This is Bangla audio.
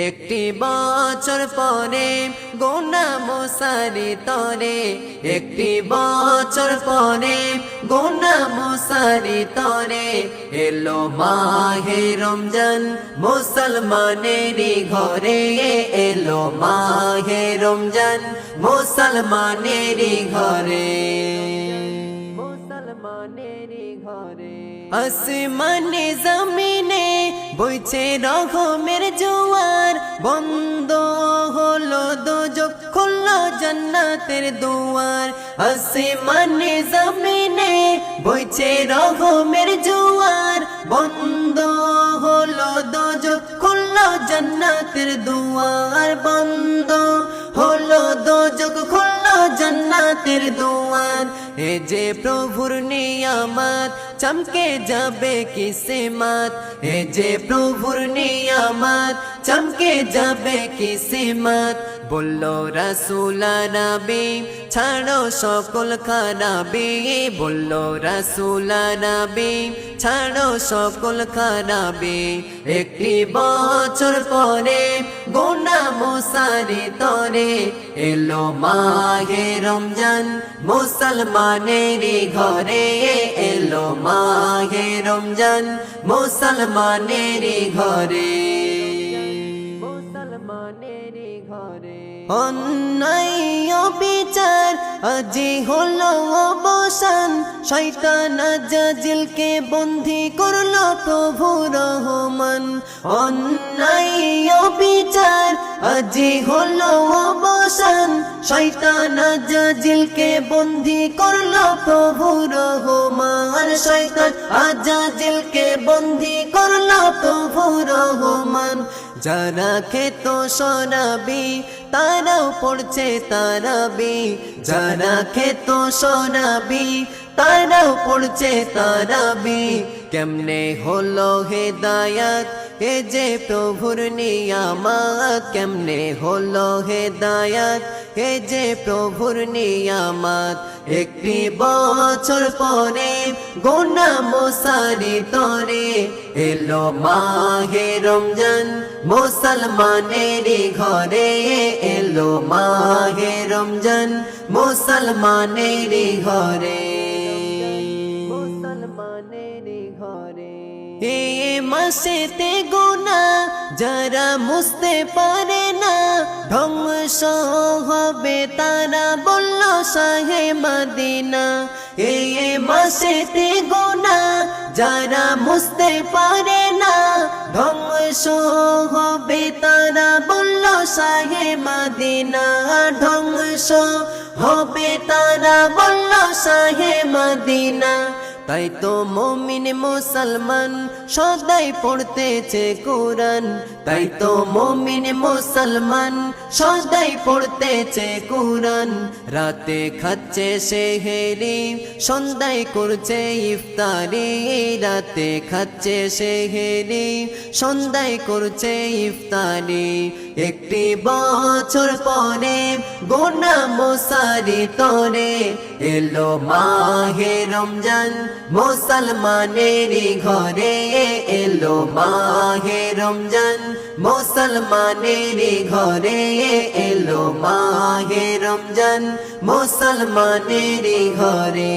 একটি বছর পরে গোনা মোসারি তরে, একটি বছর পরে গোনা মোসারি তরে, এলো মাহে রমজান মুসলমানেরই ঘরে, এলো মাহে রমজান মুসলমানেরই ঘরে, মুসলমানেরই ঘরে। আসমানে জমিনে বইছে রহমের জোয়ার, বন্ধ হলো দোজখ খুললো জান্নাতের দুয়ার। আসমানে জমিনে বইছে রহমের জোয়ার, বন্ধ হলো দোজখ খুললো জান্নাতের দুয়ার, বন্ধ হলো দোজখ খুললো জান্নাতের দুয়ার। এ যে প্রভুর নিয়ামত চমকে যাবে কিসমত, এ যে প্রভুর নিয়ামত চমকে যাবে কিসমত। বললো রাসূল নবী ছাড়ো সকল খারাপি, বললো রাসূল নবী ছাড়ো সকল খারাপি। একটি বছর পরে গোনা মোসারি তরে, এলো মাহে রমজান মুসলমানেরই ঘরে, এলো মাহে রমজান মুসলমানেরই ঘরে, মুসলমানেরই ঘরে। অন্যায় বিচার আজি হলো অবসান, শয়তান আজাজিলকে বন্দী করলো প্রভু রহমান। অন্যায় বিচার আজি হলো অবসান, শয়তান আজাজিলকে বন্দী করলো প্রভু রহমান, শয়তান আজাজিলকে বন্দী করলো প্রভু রহমান। যারা খেত শরাবি তারাও পড়ছে তারাবি, যারা খেত শরাবি তারাও পড়ছে তারাবি। কেমনে হলো হেদায়াত এ যে প্রভুর নিয়ামত, কেমনে হলো হেদায়াত এ যে প্রভুর নিয়ামত। একটি বছর পরে গোনা মোসারি তরে, এলো মাহে রমজান মুসলমানেরই ঘরে, এলো মাহে রমজান মুসলমানেরই ঘরে, মুসলমানেরই ঘরে। এ মাসেতে গোনা যারা মুছতে পারে না, ধ্বংস হবে তারা বলল শাহে মদিনা। এ মাসেতে গোনা যারা মুছতে পারে না, ধ্বংস হবে তারা বলল শাহে মদিনা, ধ্বংস হবে তারা বলল শাহে মদিনা। তাই তো মুমিন মুসলমান সদাই পড়তেছে কোরআন, তাই তো মুমিন মুসলমান সদাই পড়তেছে কোরআন। রাতে খাচ্ছে সেহেরি সন্ধ্যায় করছে ইফতারি, রাতে খাচ্ছে সেহেরি সন্ধ্যায় করছে ইফতারি। একটি বছর পরে গোনা মোসারি তরে, এলো মাহে রমজান মুসলমানেরই ঘরে, এলো মাহে রমজান মুসলমানেরই ঘরে, এলো মাহে রমজান মুসলমানেরই ঘরে।